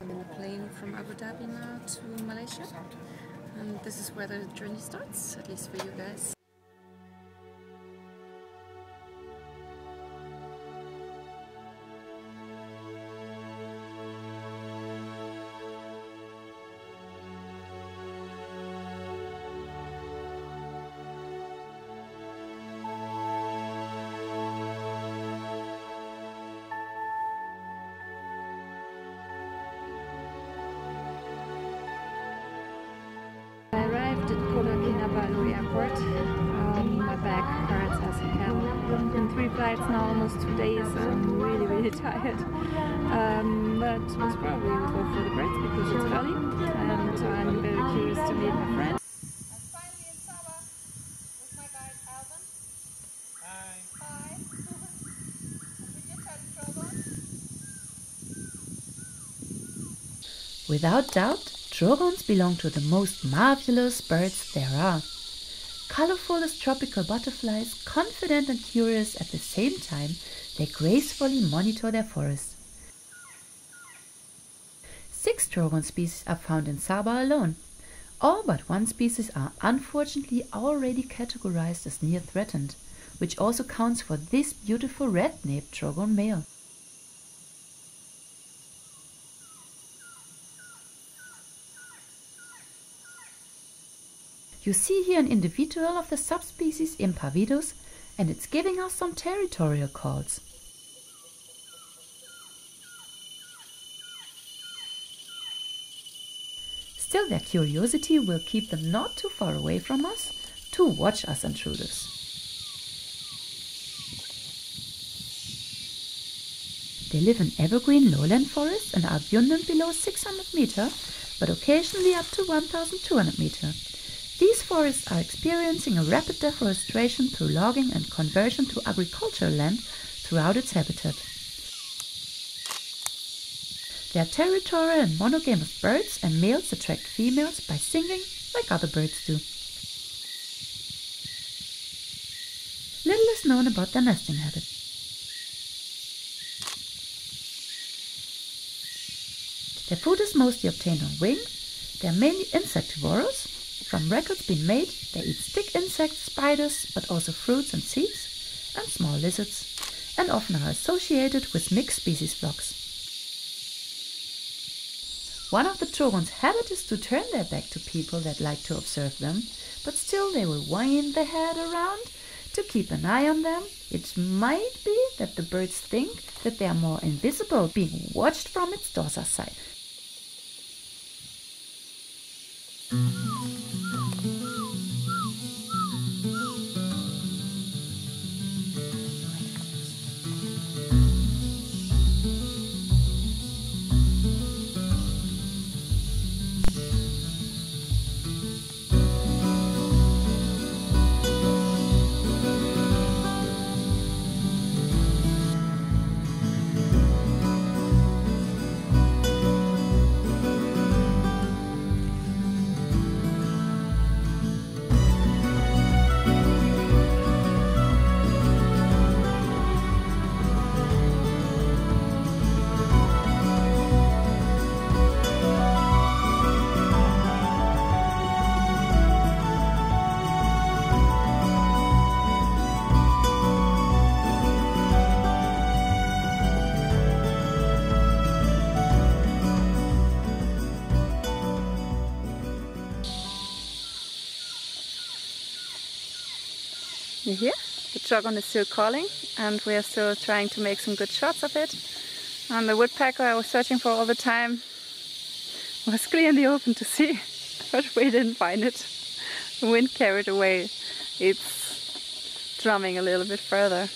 I'm in a plane from Abu Dhabi now to Malaysia, and this is where the journey starts, at least for you guys. I arrived at Kota Kinabalu airport. My bag hurts as hell. Been 3 flights now, almost 2 days. I'm really tired. But most probably we'll go for the birds because it's early, and I'm very curious to meet my friends. I'm finally in Sabah with my guide Alven. Hi. Hi. We just had a trogon. Without doubt, trogons belong to the most marvelous birds there are. Colorful as tropical butterflies, confident and curious at the same time, they gracefully monitor their forest. 6 trogon species are found in Sabah alone. All but 1 species are unfortunately already categorized as near threatened, which also counts for this beautiful red-naped trogon male. You see here an individual of the subspecies Impavidus, and it's giving us some territorial calls. Still, their curiosity will keep them not too far away from us to watch us intruders. They live in evergreen lowland forests and are abundant below 600 meters, but occasionally up to 1,200 meters. These forests are experiencing a rapid deforestation through logging and conversion to agricultural land throughout its habitat. They are territorial and monogamous birds, and males attract females by singing like other birds do. Little is known about their nesting habit. Their food is mostly obtained on wing. They are mainly insectivorous. From records being made, they eat stick insects, spiders, but also fruits and seeds, and small lizards, and often are associated with mixed species flocks. One of the trogon's habits is to turn their back to people that like to observe them, but still they will wind their head around to keep an eye on them. It might be that the birds think that they are more invisible, being watched from its dorsal side. You hear? The trogon is still calling, and we are still trying to make some good shots of it. And the woodpecker I was searching for all the time was clear in the open to see, but we didn't find it. The wind carried away. It's drumming a little bit further.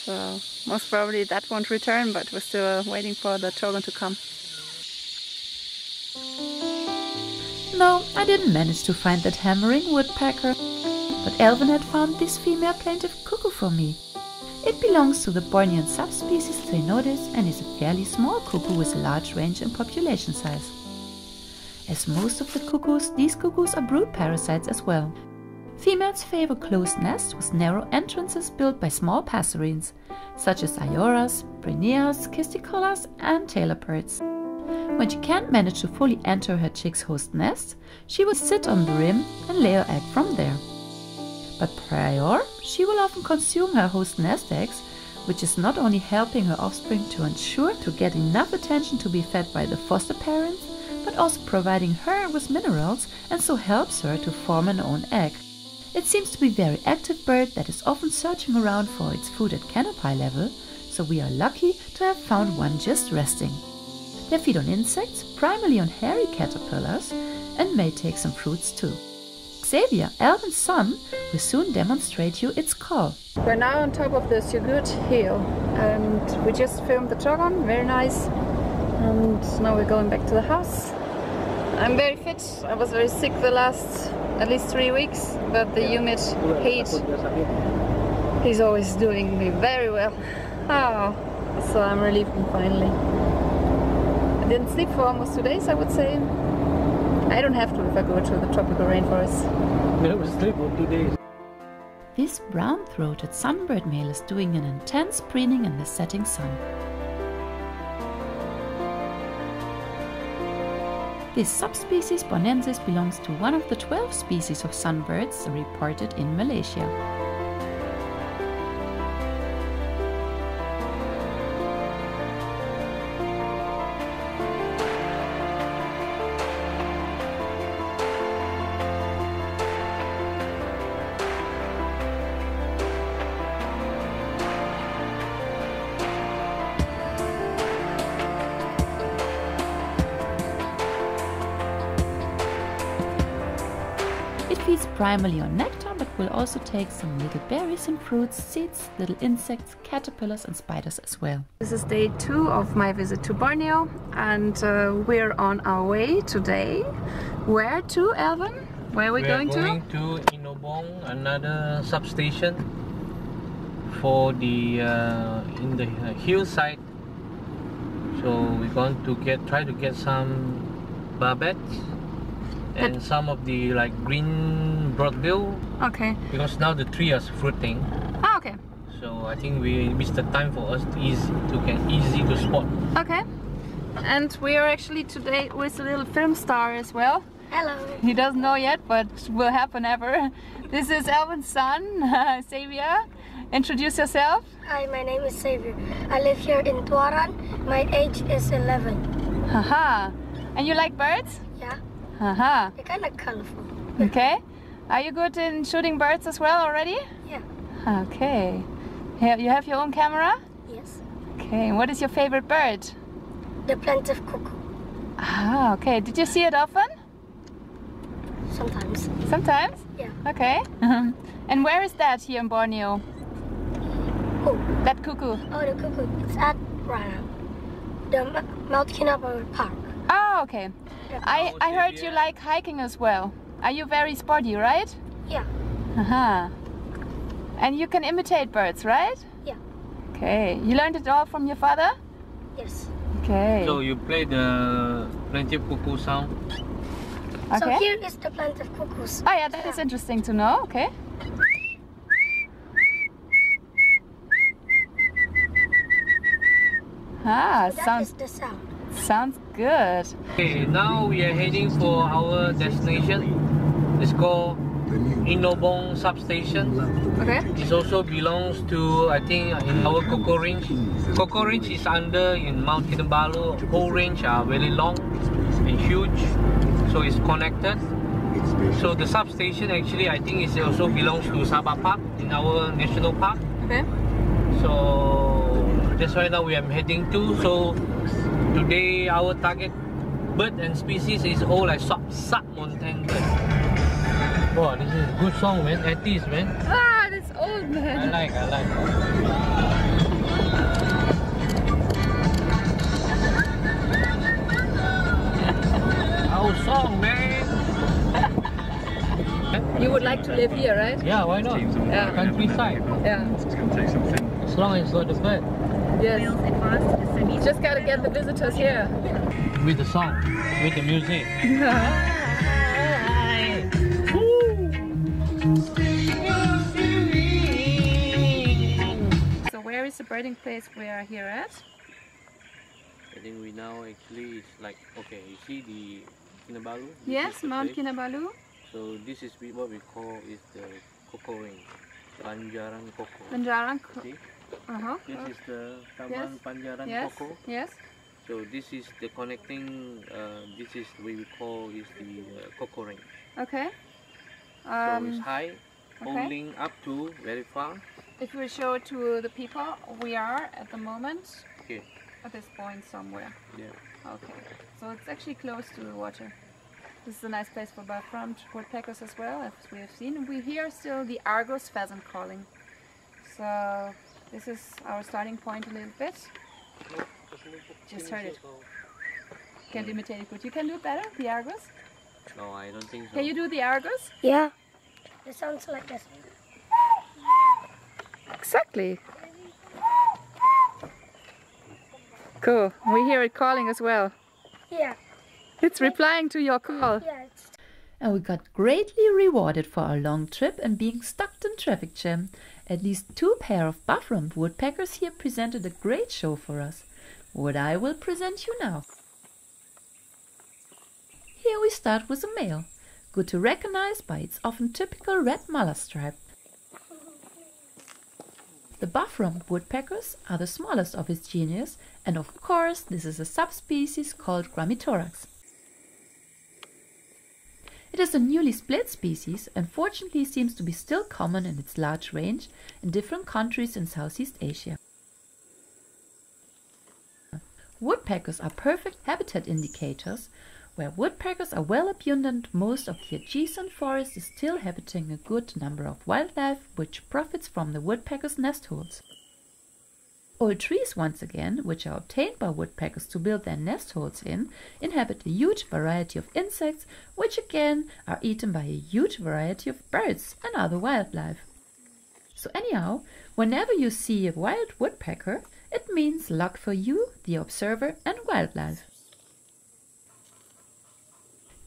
So most probably that won't return, but we're still waiting for the trogon to come. No, I didn't manage to find that hammering woodpecker. But Alven had found this female plaintive cuckoo for me. It belongs to the Bornean subspecies Cyanodes and is a fairly small cuckoo with a large range in population size. As most of the cuckoos, these cuckoos are brood parasites as well. Females favor closed nests with narrow entrances built by small passerines, such as Ioras, Brinias, Kisticolas and tailor birds. When she can't manage to fully enter her chick's host nest, she will sit on the rim and lay her egg from there. But prior, she will often consume her host nest eggs, which is not only helping her offspring to ensure to get enough attention to be fed by the foster parents, but also providing her with minerals and so helps her to form an own egg. It seems to be a very active bird that is often searching around for its food at canopy level, so we are lucky to have found one just resting. They feed on insects, primarily on hairy caterpillars, and may take some fruits too. Xavier, Alven's son, will soon demonstrate you its call. We're now on top of the Sugut hill and we just filmed the Trogon, very nice. And now we're going back to the house. I'm very fit. I was very sick the last at least 3 weeks, but the humid heat is always doing me very well. Oh, so I'm relieved finally. I didn't sleep for almost 2 days, I would say. I don't have to if I go to the tropical rainforest. Never sleep for 2 days. This brown-throated sunbird male is doing an intense preening in the setting sun. This subspecies Bornensis belongs to one of the 12 species of sunbirds reported in Malaysia. Feeds primarily on nectar, but will also take some little berries and fruits, seeds, little insects, caterpillars and spiders as well. This is day 2 of my visit to Borneo and we're on our way today. Where to, Alven? Where are we going to? We're going to Inubong, another substation for the in the hillside. So we're going to try to get some barbets and some of the like green broadbill. Okay. Because now the tree is fruiting. Ah, okay. So I think we missed the time for us to get easy to spot. Okay. And we are actually today with a little film star as well. Hello. He doesn't know yet, but will happen ever. This is Alven's son, Xavier. Introduce yourself. Hi, my name is Xavier. I live here in Tuaran. My age is 11. Haha. And you like birds? Yeah. Haha. They're kind of colorful. Okay. Are you good in shooting birds as well already? Yeah. Okay. Here, you have your own camera? Yes. Okay. What is your favorite bird? The plaintive cuckoo. Ah, okay. Did you see it often? Sometimes. Sometimes? Yeah. Okay. And where is that here in Borneo? Oh. That cuckoo? Oh, the cuckoo. It's at the Mount Kinabalu Park. Oh, okay. I heard you like hiking as well. Are you very sporty, right? Yeah. Haha. And you can imitate birds, right? Yeah. Okay. You learned it all from your father? Yes. Okay. So you play the plaintive cuckoo sound. Okay. So here is the plaintive cuckoos. Oh yeah, that is interesting to know. Okay. Ah, That is the sound. sounds good. Okay, now we are heading for our destination. It's called Inubong substation. Okay. It also belongs to, I think, in our Cocoa Range. Cocoa Range is under in Mount Kinabalu. Whole range are very long and huge, so it's connected. So the substation actually, I think, it also belongs to Sabah Park in our national park. Okay. So that's why now we are heading to. So today our target bird and species is all like sub-mountain bird. Wow, this is a good song, man. 80s, man. Ah, that's old, man. I like. Our song, man. You would like to live here, right? Yeah, why not? Yeah. Countryside. Yeah. As long as it's got the bird. Yes. Just gotta get the visitors here. With the song, with the music. So where is the birding place we are here at? I think we now actually it's like, okay, you see the Kinabalu? Yes, Mount Kinabalu. So this is what we call is the cocoa ring, Panjaran Coco. Panjaran See? This is the Taman Panjaran Coco. Yes. So this is the connecting. This is what we call is the cocoa ring. Okay. So it's high, holding up to very far. If we show to the people, we are at the moment Okay. at this point somewhere. Yeah. Okay. So it's actually close to the water. This is a nice place for buff-rump woodpeckers as well, as we have seen. And we hear still the Argus pheasant calling. So this is our starting point a little bit. Just heard it. Can't imitate it good. You can do it better, the Argus? No, I don't think so. Can you do the Argus? Yeah. It sounds like this. Exactly. Cool. We hear it calling as well. Yeah. It's replying to your call. Yeah. And we got greatly rewarded for our long trip and being stuck in traffic jam. At least 2 pair of buff-rump woodpeckers here presented a great show for us. What I will present you now. Here we start with a male, good to recognize by its often typical red mullah stripe. The buff-rump woodpeckers are the smallest of its genus, and of course this is a subspecies called Gramithorax. It is a newly split species and fortunately seems to be still common in its large range in different countries in Southeast Asia. Woodpeckers are perfect habitat indicators. Where woodpeckers are well abundant, most of the adjacent forest is still habiting a good number of wildlife which profits from the woodpecker's nest holes. Old trees, once again, which are obtained by woodpeckers to build their nest holes in, inhabit a huge variety of insects, which again are eaten by a huge variety of birds and other wildlife. So anyhow, whenever you see a wild woodpecker, it means luck for you, the observer, and wildlife.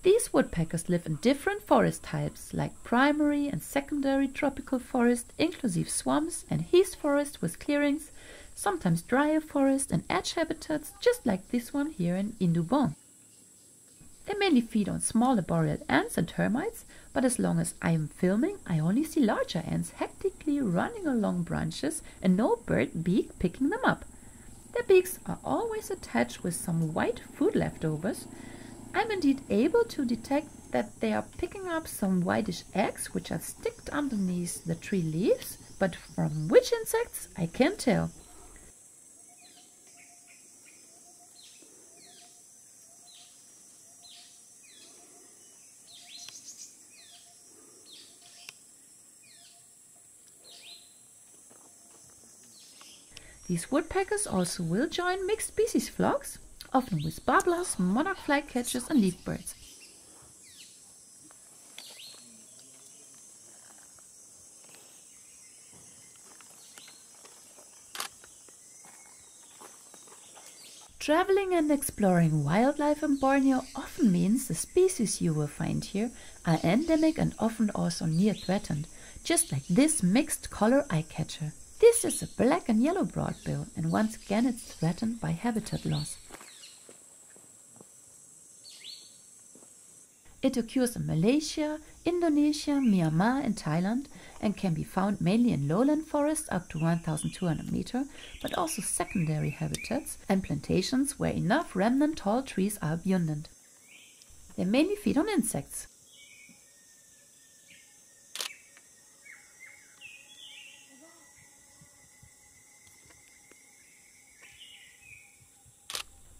These woodpeckers live in different forest types, like primary and secondary tropical forest, inclusive swamps and heath forest with clearings, sometimes drier forest and edge habitats, just like this one here in Inubong. They mainly feed on small arboreal ants and termites, but as long as I am filming, I only see larger ants hectically running along branches and no bird beak picking them up. Their beaks are always attached with some white food leftovers. I'm indeed able to detect that they are picking up some whitish eggs which are sticked underneath the tree leaves, but from which insects I can't tell. These woodpeckers also will join mixed species flocks, often with warblers, monarch flycatchers and leaf birds. Traveling and exploring wildlife in Borneo often means the species you will find here are endemic and often also near threatened, just like this mixed color eyecatcher. This is a black and yellow broadbill, and once again it's threatened by habitat loss. It occurs in Malaysia, Indonesia, Myanmar and Thailand and can be found mainly in lowland forests up to 1,200 meters, but also secondary habitats and plantations where enough remnant tall trees are abundant. They mainly feed on insects.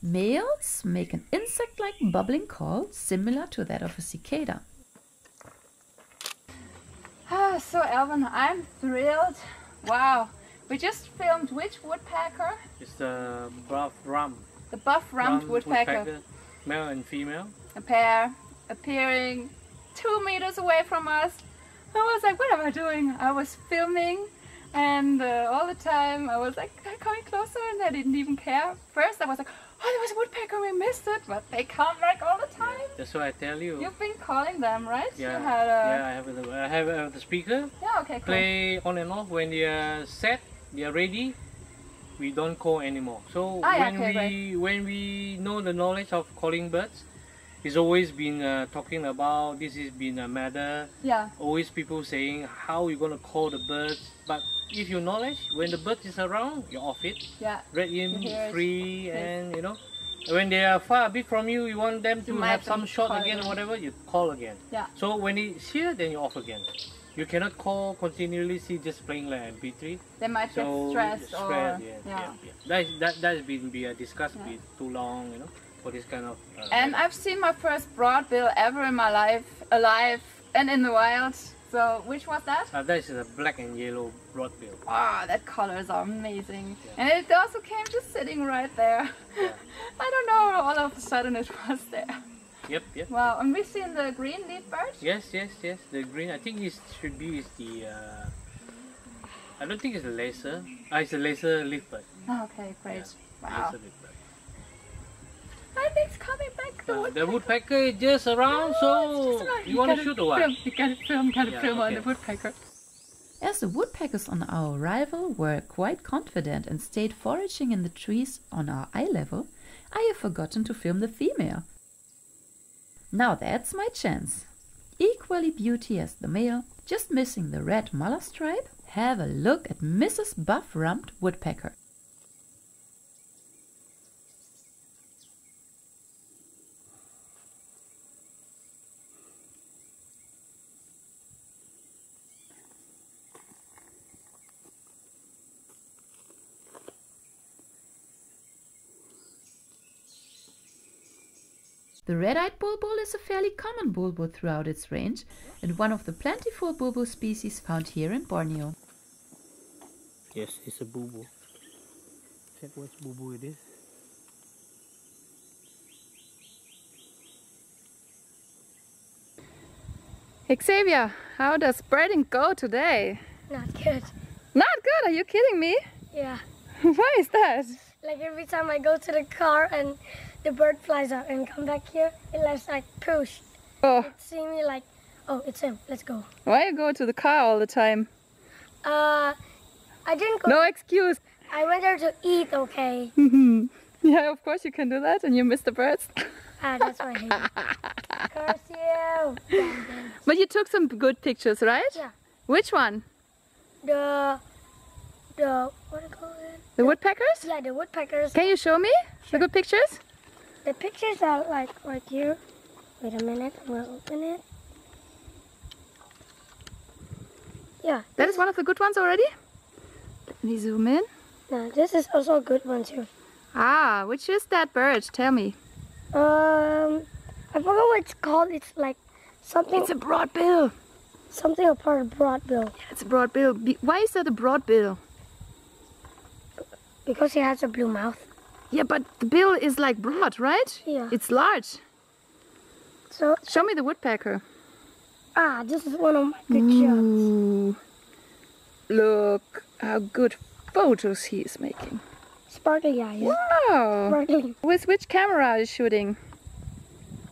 Males make an insect-like bubbling call similar to that of a cicada. So Alven, I'm thrilled. Wow, we just filmed which woodpecker? It's the buff-rump. The buff-rump woodpecker. Male and female. A pair appearing 2 meters away from us. I was like, what am I doing? I was filming and all the time I was like, they're coming closer and I didn't even care. First I was like, oh, there was a woodpecker, we missed it, but they come back all the time. Yeah, that's what I tell you. You've been calling them, right? Yeah, you had I have the speaker. Yeah, okay, cool. Play on and off when they are set, they are ready. we don't call anymore. So when we know the knowledge of calling birds, it's always been talking about this has been a matter. Yeah. Always people saying how you're gonna call the birds, but if you knowledge when the bird is around, you're off it. Yeah. Let him free, and you know, when they are far a bit from you, you want them to have some shot again or whatever, you call again. Yeah. So when it's here, then you're off again. You cannot call continuously just playing like MP3. They might get stressed or That's been discussed too long, you know, for this kind of. And I've seen my first broadbill ever in my life, alive and in the wild. So which was that? That is a black and yellow broadbill. Ah, that colors are amazing. Yeah. And it also came just sitting right there. Yeah. I don't know, all of a sudden it was there. Yep, yep. Wow, and we've seen the green leaf bird? Yes. The green, I think it should be the, I don't think it's the laser. It's a laser leaf bird. Oh, okay, great. Yeah, wow. laser leaf bird. I think it's coming back. The woodpecker is just around, so you want to shoot or what? You gotta film on the woodpecker. As the woodpeckers on our arrival were quite confident and stayed foraging in the trees on our eye level, I have forgotten to film the female. Now that's my chance. Equally beauty as the male, just missing the red mullah stripe, have a look at Mrs. Buff-Rumped Woodpecker. The red-eyed bulbul is a fairly common bulbul throughout its range and one of the plentiful bulbul species found here in Borneo. Yes, it's a bulbul. Check what bulbul it is. Xavier, how does birding go today? Not good. Not good? Are you kidding me? Yeah. Why is that? Like every time I go to the car and the bird flies out and come back here, it lets like push. Oh. It see me like, oh, it's him. Let's go. Why you go to the car all the time? I didn't go. No excuse. I went there to eat, okay? Yeah, of course you can do that, and you miss the birds. Ah, that's why I hate it. Curse you. But you took some good pictures, right? Yeah. Which one? The what do you call it? The woodpeckers? Yeah, the woodpeckers. Can you show me the good pictures? The pictures are like right here. Wait a minute, I'm gonna open it. Yeah. That is one of the good ones already? Let me zoom in. No, this is also a good one too. Ah, which is that bird? Tell me. I forgot what it's called. It's like something. It's a broadbill. Something apart of broadbill. Yeah, it's a broadbill. Why is that a broadbill? Because he has a blue mouth. Yeah, but the bill is like broad, right? Yeah. It's large. So show me the woodpecker. Ah, this is one of my good shots. Look how good photos he is making. Sparkly eyes. Wow. Sparkly. With which camera are you shooting?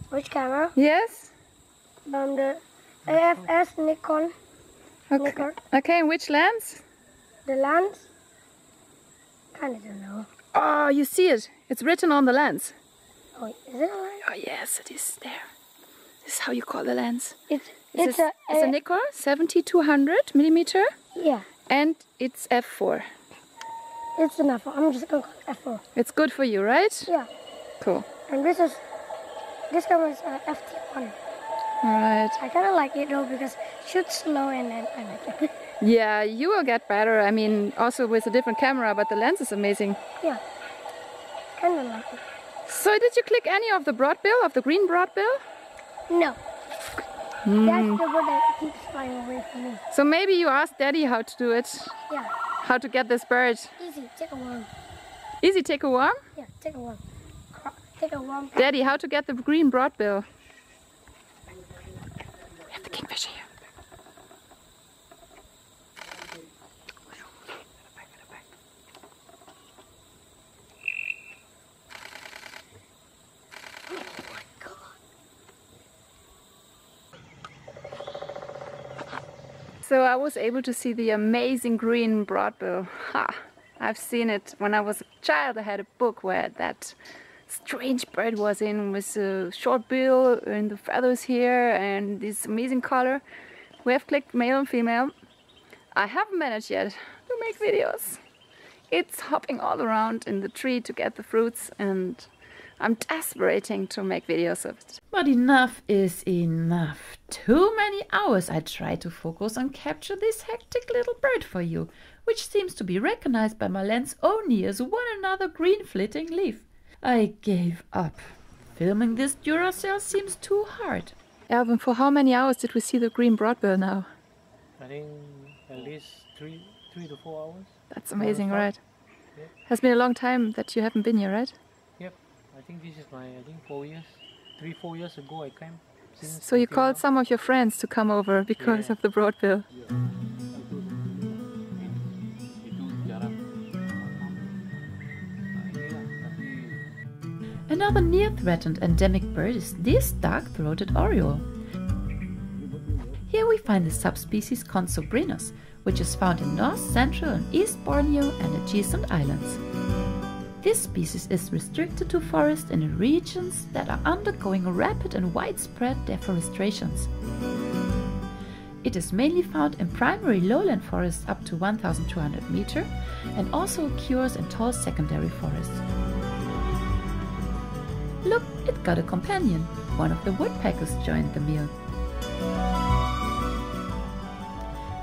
Which camera? Yes. The AFS Nikon. Okay. Nikon. Okay, and which lens? The lens? Kind of don't know. Oh, you see it. It's written on the lens. Oh, is it a lens? Oh, yes, it is there. This is how you call the lens. It's a Nikon 70-200 millimeter. Yeah. And it's f4. It's enough. I'm just gonna call it f4. It's good for you, right? Yeah. Cool. And this camera is FT1. Alright. I kind of like it though because it shoots slow and I like it. Yeah, you will get better. I mean, also with a different camera, but the lens is amazing. Yeah. Kind of like it. So did you click any of the broadbill, of the green broadbill? No. That's the bird that keeps flying away from me. So maybe you ask Daddy how to do it. Yeah. How to get this bird. Easy, take a worm. Easy, take a worm? Yeah, take a worm. Take a worm. Daddy, how to get the green broadbill? We have the kingfisher here. So I was able to see the amazing green broadbill. Ha! I've seen it when I was a child. I had a book where that strange bird was in, with a short bill and the feathers here and this amazing color. We have clicked male and female. I haven't managed yet to make videos. It's hopping all around in the tree to get the fruits, and I'm desperating to make videos of it. But enough is enough. Too many hours I tried to focus and capture this hectic little bird for you, which seems to be recognized by my lens only as one another green flitting leaf. I gave up. Filming this Duracell seems too hard. Alvin, for how many hours did we see the Green Broadbill now? I think at least 3 to 4 hours. That's amazing, right? Yep. Has been a long time that you haven't been here, right? Yep. I think this is my 4 years. 3-4 years ago I came. So you called some of your friends to come over because of the Broadbill. Another near-threatened endemic bird is this dark-throated oriole. Here we find the subspecies Consobrinus, which is found in North, Central and East Borneo and adjacent islands. This species is restricted to forests in regions that are undergoing rapid and widespread deforestations. It is mainly found in primary lowland forests up to 1,200 meters and also occurs in tall secondary forests. Look, it got a companion. One of the woodpeckers joined the meal.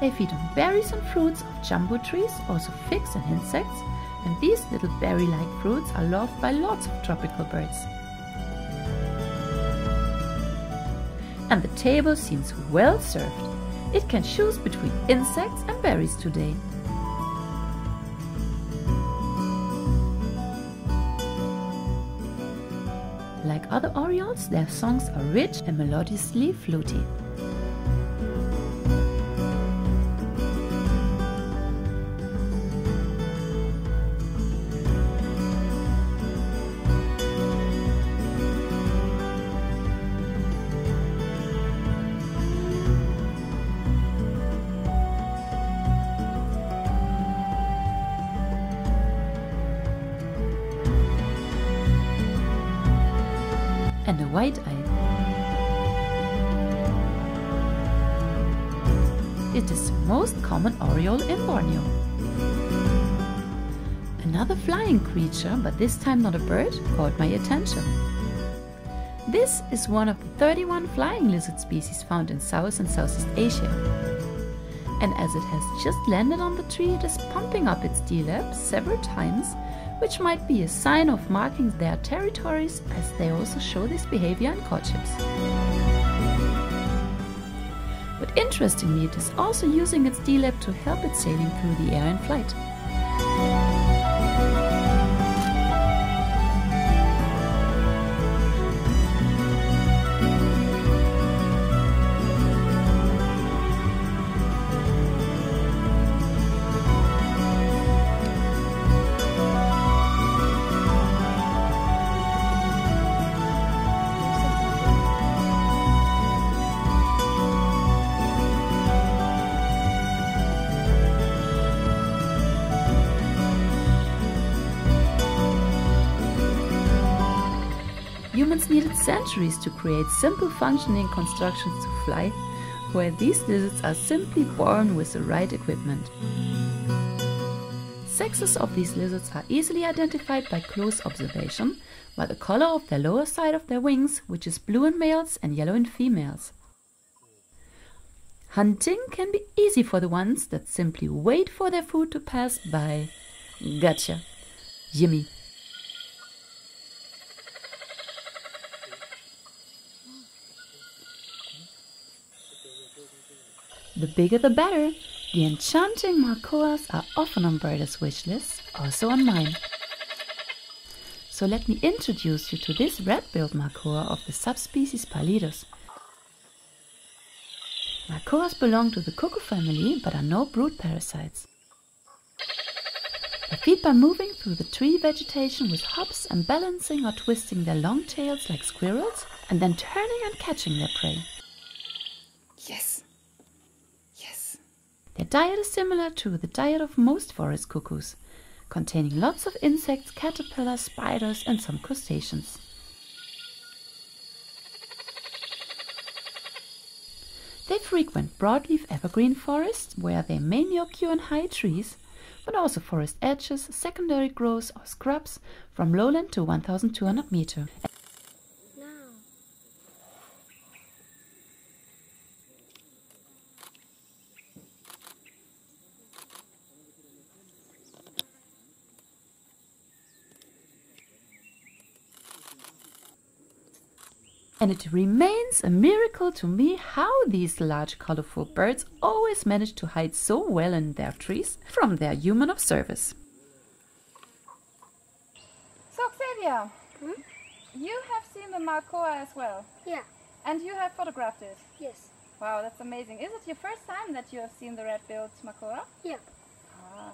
They feed on berries and fruits of jumbo trees, also figs and insects, and these little berry-like fruits are loved by lots of tropical birds. And the table seems well served. It can choose between insects and berries today. Like other orioles, their songs are rich and melodiously fluty. And a white-eye. It is the most common oriole in Borneo. Another flying creature, but this time not a bird, caught my attention. This is one of the 31 flying lizard species found in South and Southeast Asia. And as it has just landed on the tree, it is pumping up its D-lab several times, which might be a sign of marking their territories, as they also show this behavior in courtships. But interestingly, it is also using its D-lab to help it sailing through the air in flight. Humans needed centuries to create simple functioning constructions to fly, where these lizards are simply born with the right equipment. Sexes of these lizards are easily identified by close observation, by the color of the lower side of their wings, which is blue in males and yellow in females. Hunting can be easy for the ones that simply wait for their food to pass by. Gotcha! Yummy! The bigger the better. The enchanting Macaws are often on birders' wish lists, also on mine. So let me introduce you to this red-billed macaw of the subspecies Pallidus. Macaws belong to the cuckoo family but are no brood parasites. They feed by moving through the tree vegetation with hops and balancing or twisting their long tails like squirrels and then turning and catching their prey. Yes! Yes! Their diet is similar to the diet of most forest cuckoos. containing lots of insects, caterpillars, spiders and some crustaceans. They frequent broadleaf evergreen forests, where they mainly occur in high trees, but also forest edges, secondary growths or scrubs from lowland to 1,200 meters. And it remains a miracle to me how these large colorful birds always manage to hide so well in their trees from their human observers. So Xavier, you have seen the Macaws as well? Yeah. And you have photographed it? Yes. Wow, that's amazing. Is it your first time that you have seen the red-billed macaw? Yeah.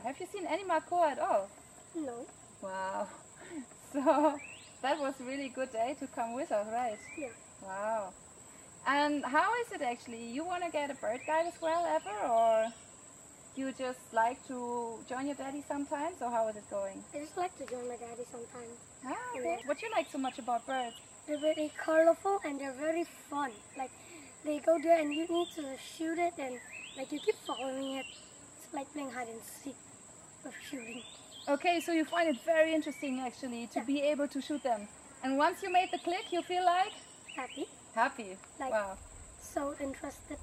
Have you seen any macaw at all? No. Wow. So that was a really good day to come with us, right? Yeah. Wow. And how is it actually? You want to get a bird guide as well ever, or you just like to join your daddy sometimes, or how is it going? I just like to join my daddy sometimes. Okay. What do you like so much about birds? They're very colorful and they're very fun. Like, they go there and you need to shoot it and like you keep following it. It's like playing hide and seek of shooting. Okay, so you find it very interesting actually to be able to shoot them. And once you made the click, you feel like? Happy. Happy. Like, wow. so interested.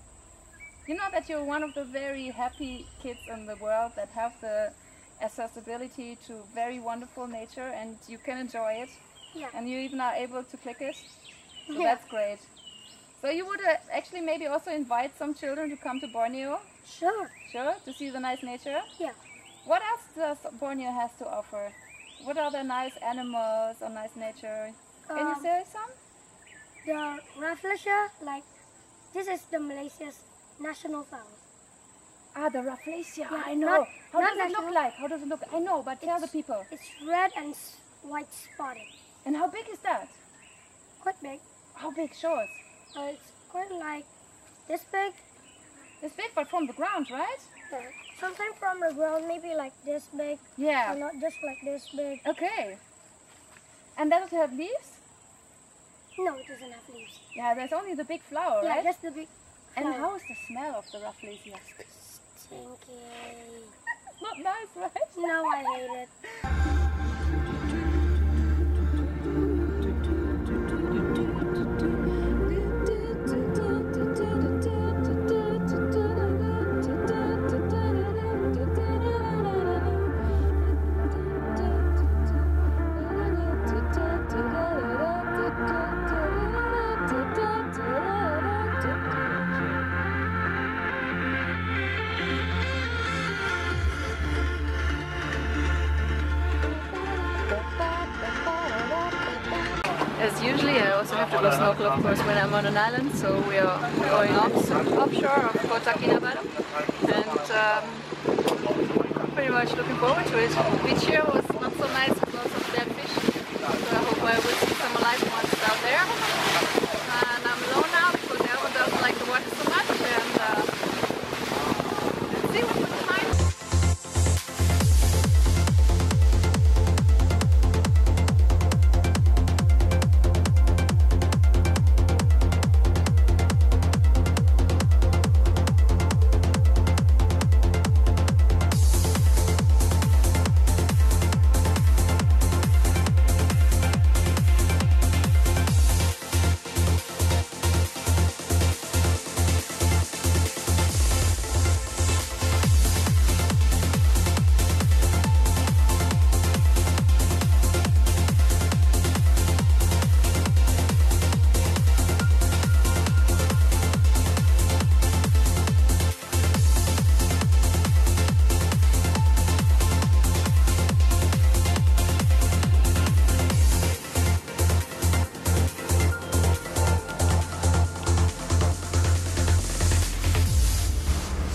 You know that you're one of the very happy kids in the world that have the accessibility to very wonderful nature and you can enjoy it. Yeah. And you even are able to click it. So Yeah. that's great. So you would actually maybe also invite some children to come to Borneo? Sure. Sure, to see the nice nature? Yeah. What else does Borneo has to offer? What are the nice animals or nice nature? Can you say some? The rafflesia, like, this is the Malaysia's national flower. Ah, the rafflesia. Yeah, I know. How not does it look national. like? How does it look? I know, but tell the people. It's red and white spotted. And how big is that? Quite big. How big? Show us. It's quite like this big. It's big, but from the ground, right? Sometimes from the ground, maybe like this big. Yeah. Or not just like this big. Okay. And does it have leaves? No, it doesn't have leaves. Yeah, there's only the big flower, Yeah, right? just the big And flower. how is the smell of the rafflesia? Stinky. Not nice, right? No, I hate it. As usually, I also have to go snorkel, of course, when I'm on an island. So we are going offshore of Kota, Kinabalu, and pretty much looking forward to it. The beach here was not so nice with lots of dead fish, so I hope I will see some alive ones out there. And I'm alone now because Alven doesn't like the water so much, and let's see what we can find.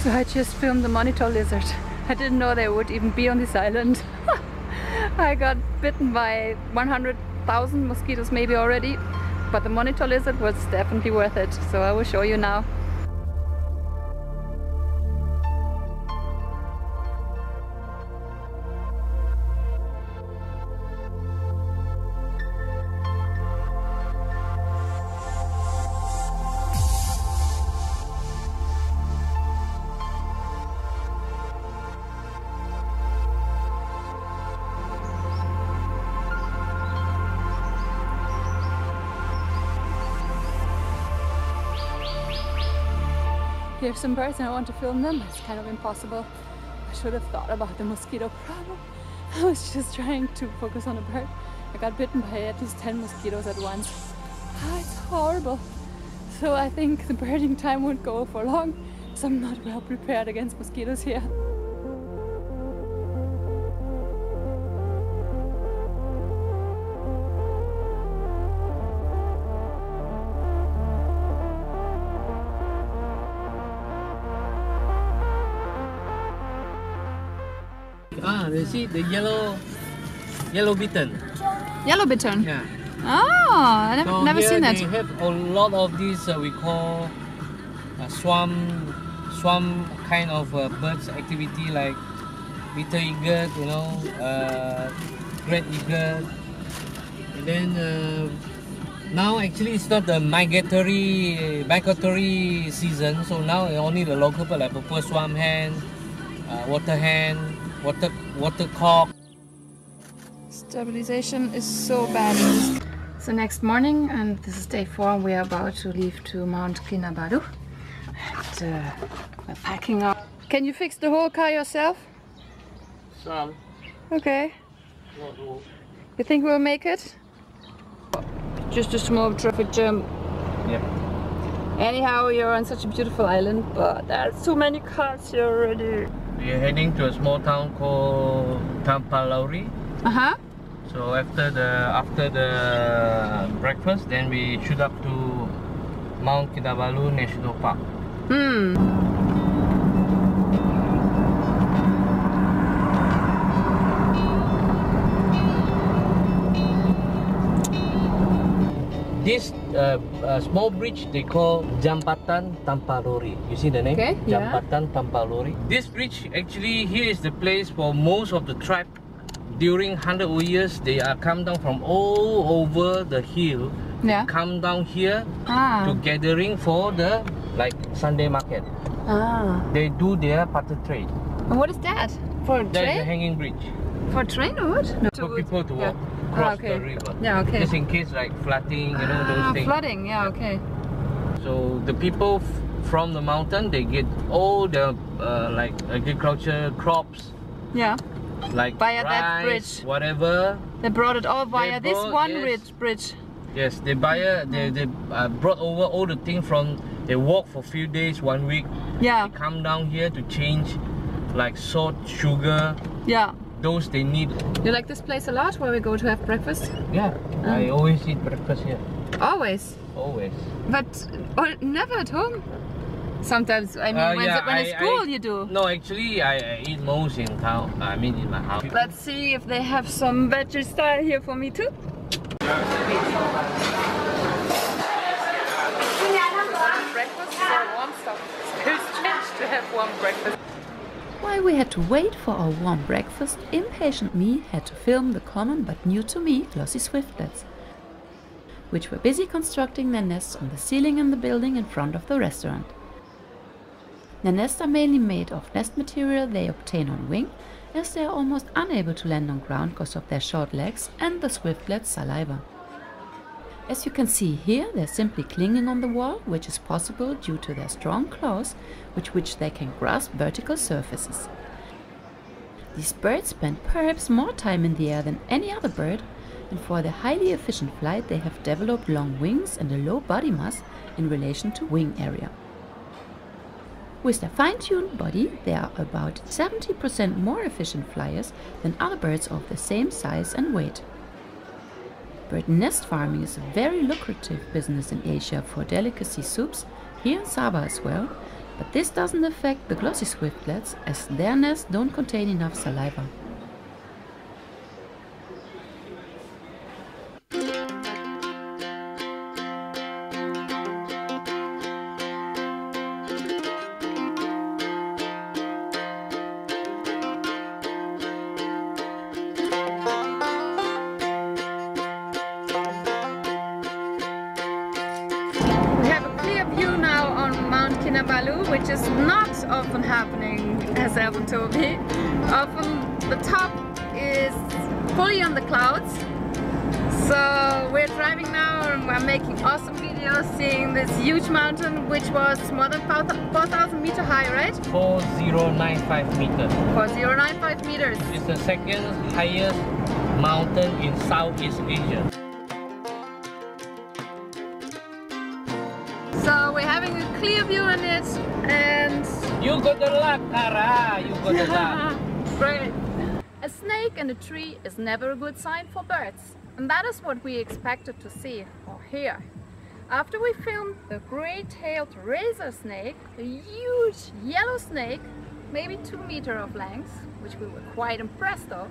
So I just filmed the monitor lizard. I didn't know they would even be on this island. I got bitten by 100,000 mosquitoes maybe already, but the monitor lizard was definitely worth it. So I will show you now. hear some birds and I want to film them. It's kind of impossible. I should have thought about the mosquito problem. I was just trying to focus on a bird. I got bitten by at least 10 mosquitoes at once. Oh, it's horrible. So I think the birding time won't go for long, so I'm not well prepared against mosquitoes here. You see the yellow bittern. Yellow bittern? Yeah. Oh, I never seen that. They have a lot of these we call swamp kind of birds activity, like bitter eaglet, you know, great eaglet. And then now actually it's not the migratory season, so now only the local bird like purple swamp hen, water hen, water cock. Stabilization is so bad. So next morning, and this is day 4, we are about to leave to Mount Kinabalu. And we're packing up. Can you fix the whole car yourself? Some. Okay. Not all. You think we'll make it? Just a small traffic jam. Yep. Anyhow, you're on such a beautiful island, but there's too many cars here already. We are heading to a small town called Tampalauri. Uh-huh. So after the breakfast, then we shoot up to Mount Kinabalu National Park. This small bridge they call Jambatan Tampaluri. You see the name? Okay, yeah. Jambatan Tampaluri. This bridge actually here is the place for most of the tribe. During 100 years, they are come down from all over the hill. Yeah. Come down here to gathering for the Sunday market. They do their butter trade. And what is that? For a That's a train? hanging bridge. For a train or what? No. For people to walk Yeah. across Okay. the river. Yeah, okay. Just in case flooding, you know, those things. Flooding, yeah, okay. So the people from the mountain, they get all the agriculture crops. Yeah. Like via rice, that bridge. Whatever. They brought it all via this one yes. bridge. Yes, they brought over all the things from. They walk for a few days, 1 week. Yeah. They come down here to change, like salt, sugar. Yeah. Those they need. You like this place a lot, where we go to have breakfast? Yeah, I always eat breakfast here. Always. Always. But never at home. Sometimes, I mean, when at school you do. No, actually, I eat most in town. I mean, in my house. Let's see if they have some veggie style here for me too. Breakfast for warm stuff. It's very strange to have warm breakfast. While we had to wait for our warm breakfast, impatient me had to film the common but new to me glossy swiftlets, which were busy constructing their nests on the ceiling in the building in front of the restaurant. Their nests are mainly made of nest material they obtain on wing, as they are almost unable to land on ground because of their short legs and the swiftlets' saliva. As you can see here, they're simply clinging on the wall, which is possible due to their strong claws, with which they can grasp vertical surfaces. These birds spend perhaps more time in the air than any other bird, and for their highly efficient flight they have developed long wings and a low body mass in relation to wing area. With their fine-tuned body, they are about 70% more efficient flyers than other birds of the same size and weight. Bird nest farming is a very lucrative business in Asia for delicacy soups, here in Sabah as well, but this doesn't affect the glossy swiftlets, as their nests don't contain enough saliva. Kinabalu, which is not often happening, as Alven told me. Often the top is fully on the clouds, So we're driving now and we're making awesome videos seeing this huge mountain which was more than 4,000 meter high, right? 4095 meters. 4095 meters. It's the second highest mountain in Southeast Asia. So we're having a clear view on it and... You got the luck, Tara! You got the luck! Great! A snake in a tree is never a good sign for birds. And that is what we expected to see or hear. After we filmed the gray-tailed razor snake, a huge yellow snake, maybe 2 meters of length, which we were quite impressed of,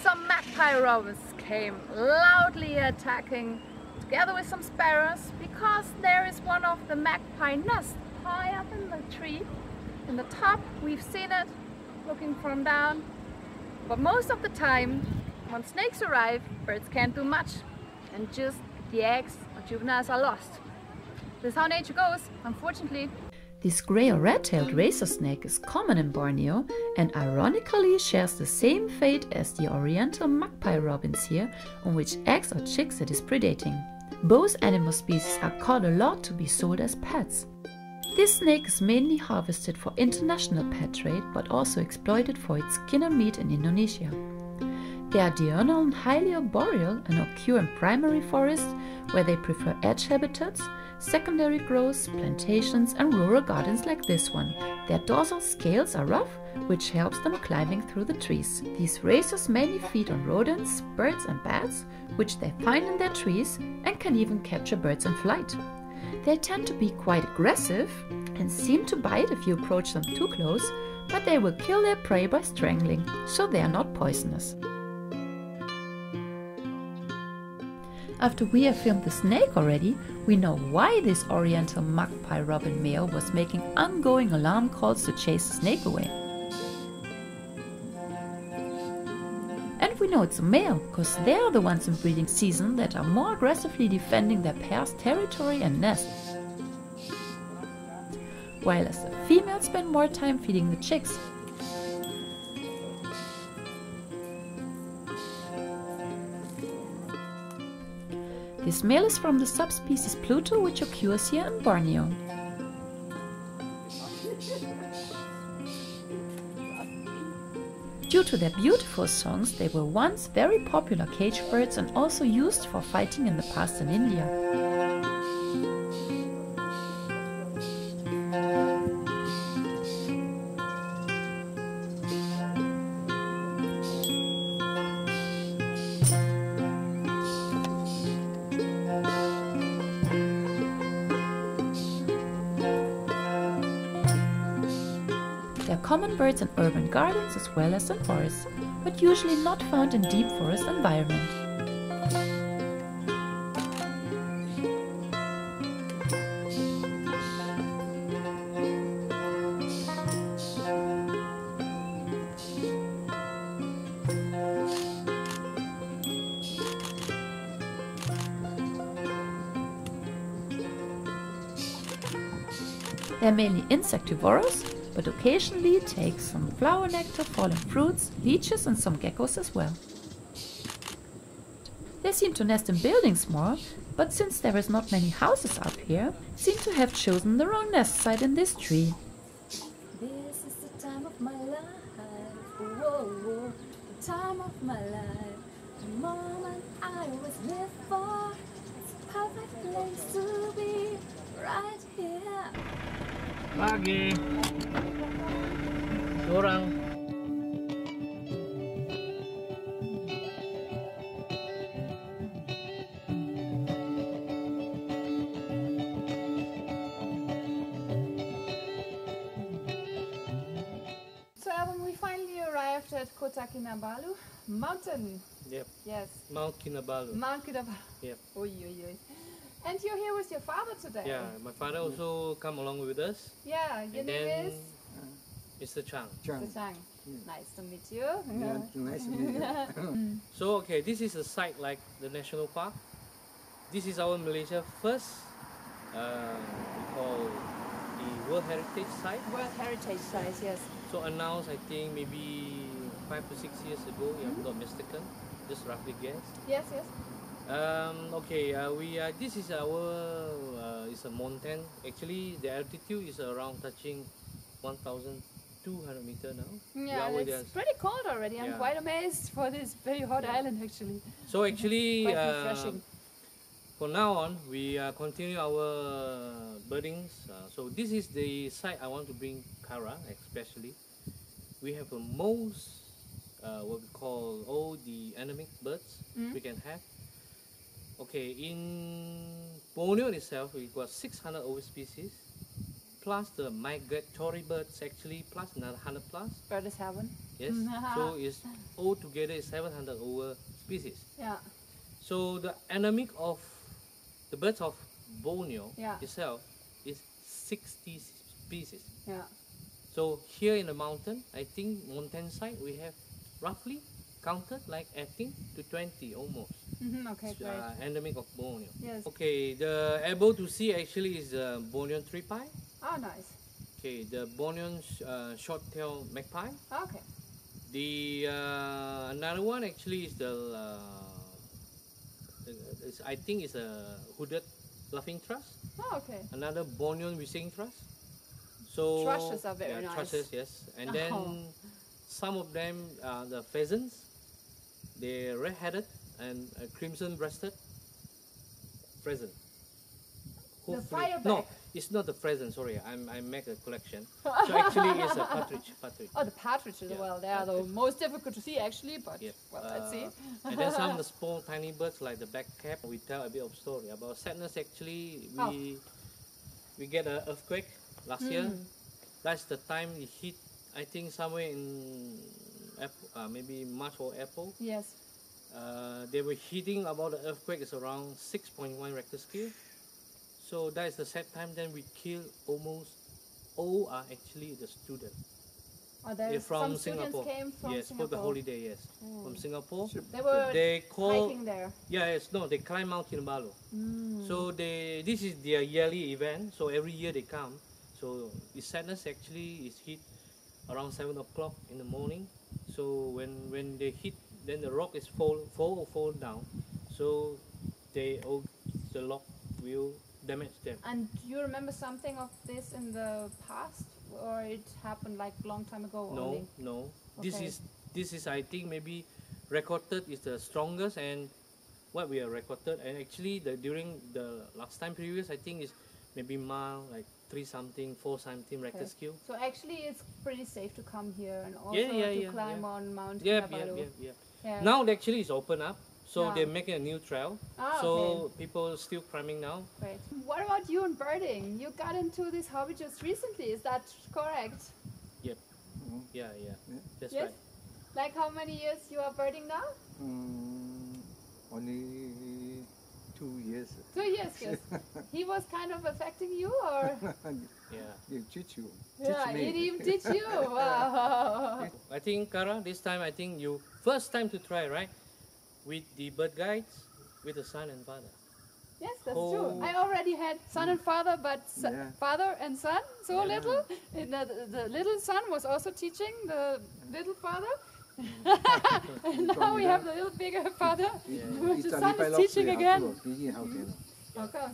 some magpie robins came loudly attacking together with some sparrows because there is one of the magpie nests high up in the tree. In the top, we've seen it looking from down, but most of the time when snakes arrive, birds can't do much and just the eggs or juveniles are lost. This is how nature goes, unfortunately. This grey or red-tailed razor snake is common in Borneo and ironically shares the same fate as the oriental magpie robins here, on which eggs or chicks it is predating. Both animal species are caught a lot to be sold as pets. This snake is mainly harvested for international pet trade but also exploited for its skin and meat in Indonesia. They are diurnal and highly arboreal and occur in primary forests where they prefer edge habitats, secondary growths, plantations and rural gardens like this one. Their dorsal scales are rough, which helps them climbing through the trees. These razors mainly feed on rodents, birds and bats, which they find in their trees and can even capture birds in flight. They tend to be quite aggressive and seem to bite if you approach them too close, but they will kill their prey by strangling, so they are not poisonous. After we have filmed the snake already, we know why this oriental magpie robin male was making ongoing alarm calls to chase the snake away. And we know it's a male, because they are the ones in breeding season that are more aggressively defending their pair's territory and nest. While as the females spend more time feeding the chicks. This male is from the subspecies Pluto, which occurs here in Borneo. Due to their beautiful songs, they were once very popular cage birds and also used for fighting in the past in India. They are common birds in urban gardens as well as in forests, but usually not found in deep forest environment. They are mainly insectivorous, but occasionally take some flower nectar, fallen fruits, leeches and some geckos as well. They seem to nest in buildings more, but since there is not many houses up here, seem to have chosen the wrong nest site in this tree. This is the time of my life, whoa, whoa, the time of my life, the moment I was live for, it's a perfect place to be, right here. Pagi. Orang. So Alven, we finally arrived at Kota Kinabalu mountain. Yep. Yes. Mount Kinabalu. Mount Kinabalu. Yep. Oy, oy, oy. And you're here with your father today. Yeah, my father also come along with us. Yeah, your And name then is Mr. Chang. Mr. Chang. Nice to meet you. Yeah, nice to meet you. So okay, this is a site like the national park. This is our Malaysia first, we call the World Heritage Site. World Heritage Site, yes. So announced, I think maybe 5 to 6 years ago, if I'm not mistaken. just roughly guess. Yes, yes. Okay, this is our it's a mountain. Actually, the altitude is around touching 1,200 meter now. Yeah, We are it's pretty cold already. I'm Yeah. quite amazed for this very hot Yeah. island actually. So actually, Quite refreshing. from now on, we continue our birdings. So this is the site I want to bring Kara, especially. We have the most what we call all the endemic birds we can have. Okay, in Borneo itself, we got 600 over species, plus the migratory birds actually, plus another 100 plus. Bird is heaven. Yes, so it's all together is 700 over species. Yeah. So the endemic of the birds of Borneo Yeah. itself is 60 species. Yeah. So here in the mountain, I think mountain side we have roughly counted like 18 to 20 almost. Okay, great. Endemic of Borneo. Yes. Okay, the able to see actually is the Bornean trip.I. Oh, nice. Okay, the Bornean short-tailed magpie. Okay. The another one actually is I think it's a hooded laughing thrush. Oh, okay. Another Bornean whistling thrush. So Thrushes are very nice. Thrushes, yes. And then some of them, the pheasants, they're red-headed and crimson-breasted pheasant. The Hopefully- fireback. No, it's not the pheasant. Sorry, I make a collection. So actually, it's a partridge. Oh, the partridges. Yeah, Well, they are the most difficult to see actually, but Yeah. well, let's see. And then some of the small tiny birds like the black-cap. We tell a bit of story about sadness. Actually, we get an earthquake last year. That's the time it hit. I think somewhere in maybe March or April. Yes. They were hitting about the earthquake is around 6.1 Richter scale. So that is the sad time. Then we kill almost all are actually the students. Oh, there They're from some students Singapore. came from Yes, Singapore. for the holiday. Yes, from Singapore. They were They call hiking there. they climb Mount Kinabalu. So this is their yearly event. So every year they come. So the sadness actually is hit around 7 o'clock in the morning. So when they hit, then the rock is fall down. So the rock will damage them. And do you remember something of this in the past, or it happened like a long time ago? Only? No. Okay. This is I think maybe recorded is the strongest and what we are recorded. And actually during the last time previous I think is maybe mild like 3 something, 4 something Richter scale. So actually, it's pretty safe to come here and also Yeah, to climb on Mount Yep. Kinabalu. Yeah. Now actually it's open up. So Yeah. they're making a new trail. So people still climbing now. Great. What about you and birding? You got into this hobby just recently, is that correct? Yep. Yeah. That's Yes? right. Like how many years you are birding now? Only 2 years. 2 years, yes. He was kind of affecting you, or? Yeah. You teach you. Yeah, Teach me. it even teach you. Wow. I think Kara, this time I think you first time to try, right? With the bird guides, with the son and father. Yes, that's true. Oh. I already had son and father, but Yeah. father and son, so Yeah. little. And the little son was also teaching the little father. And now we have the little bigger father. The son is teaching again. Okay.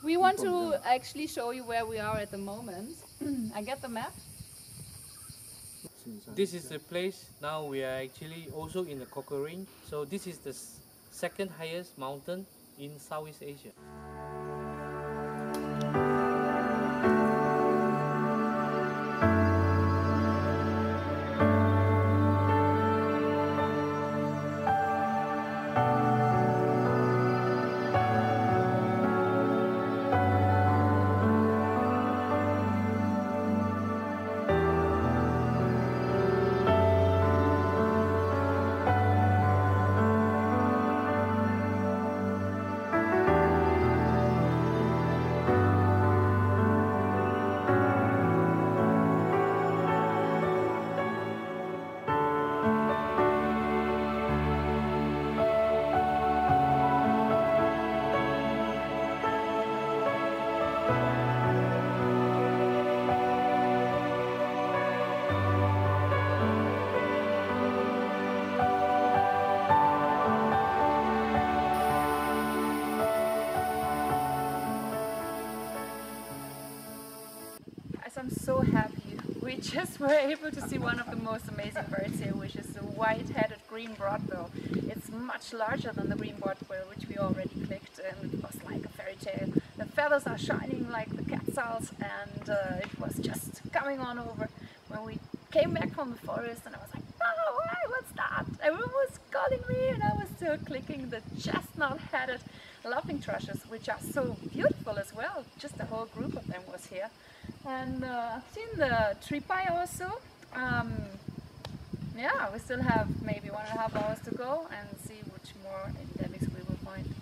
We want to actually show you where we are at the moment. I get the map. This is the place. Now we are actually also in the Kota range. So this is the second highest mountain in Southeast Asia. so happy. We just were able to see one of the most amazing birds here, which is the white-headed Green Broadbill. It's much larger than the Green Broadbill, which we already clicked, and it was like a fairy tale. The feathers are shining like the quetzals, and it was just coming on over. When we came back from the forest, and I was like, oh, hey, what's that? Everyone was calling me, and I was still clicking the chestnut-headed laughing thrushes, which are so beautiful as well. Just a whole group of them was here. And I've seen the trip.I also. Yeah, we still have maybe 1.5 hours to go and see which more endemics we will find.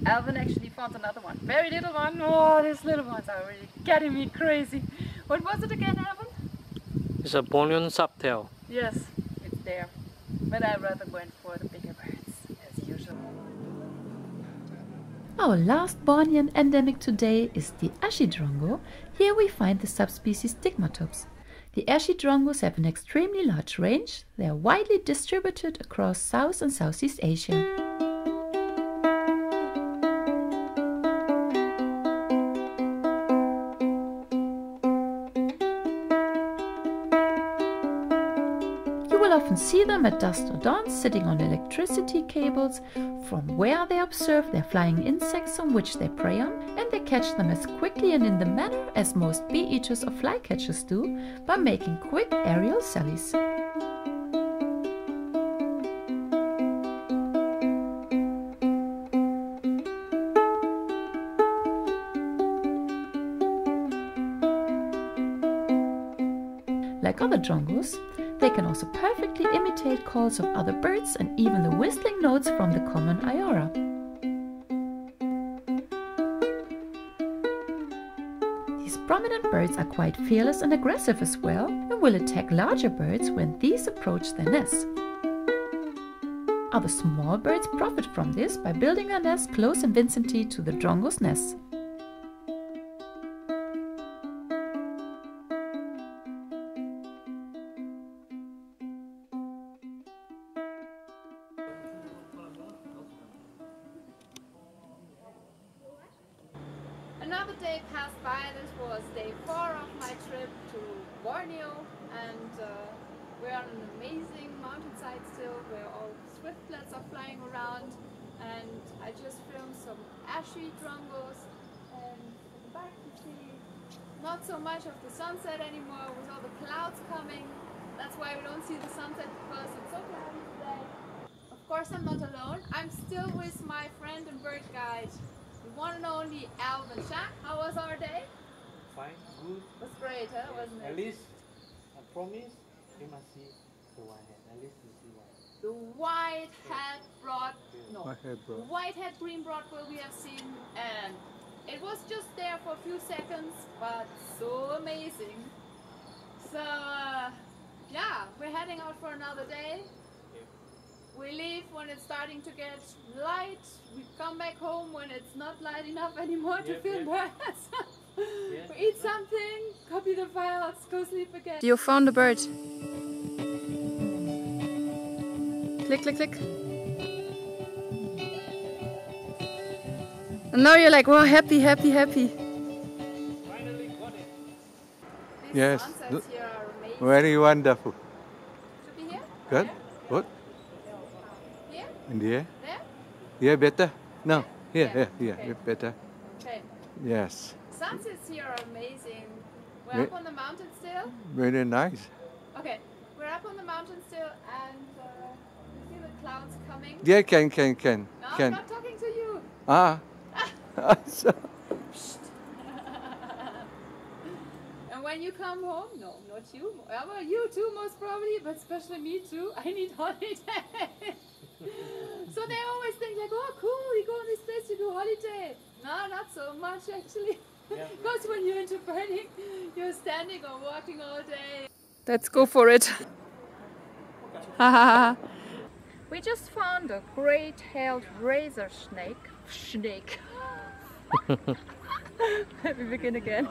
Alven actually found another one. Very little one. Oh, these little ones are really getting me crazy. What was it again, Alven? It's a Borneo subtail. Yes, it's there. But I rather went for the bigger birds, as usual. Our last Bornean endemic today is the Ashidrongo. Here we find the subspecies Stigmatops. The Ashidrongos have an extremely large range. They are widely distributed across South and Southeast Asia. You will often see them at dusk or dawn sitting on electricity cables, from where they observe their flying insects on which they prey on, and they catch them as quickly and in the manner as most bee-eaters or flycatchers do, by making quick aerial sallies. Like other drongos, they can also perfectly imitate calls of other birds and even the whistling notes from the common iora. These prominent birds are quite fearless and aggressive as well, and will attack larger birds when these approach their nests. Other small birds profit from this by building their nests close in vicinity to the drongo's nests. Another day passed by. This was day 4 of my trip to Borneo, and we're on an amazing mountainside still where all swiftlets are flying around, and I just filmed some ashy drongos, and at the back you see not so much of the sunset anymore with all the clouds coming. That's why we don't see the sunset, because it's so cloudy today. Of course I'm not alone. I'm still with my friend and bird guide, the one and only Alven. How was our day? Fine, good. It was great, huh? Wasn't it? At least, I promise, you must see the whitehead. At least you see one. The whitehead whitehead green broadbill we have seen, and it was just there for a few seconds, but so amazing. So yeah, we're heading out for another day. We leave when it's starting to get light. We come back home when it's not light enough anymore to film birds. We eat something, copy the files, go sleep again. You found the bird. Click, click, click. And now you're like, wow, happy, happy, happy. Finally got it. These Yes, sunsets here are amazing. Very wonderful. Should be here? Good? There? What? Here? In the air? There? Yeah, better? No. Yeah. Yeah, better. Okay. Yes. Sunsets here are amazing. We're up on the mountain still. Very nice. Okay, we're up on the mountain still, and you see the clouds coming. Yeah, can. No, I'm not talking to you. Ah. So, And when you come home, no, not you. Well, you too, most probably, but especially me too. I need holiday. So they always think like, oh, cool, you go on this place, you do holiday. No, not so much actually. Because when you're into birding, you're standing or walking all day. Let's go for it. We just found a great-tailed razor snake. Let me begin again.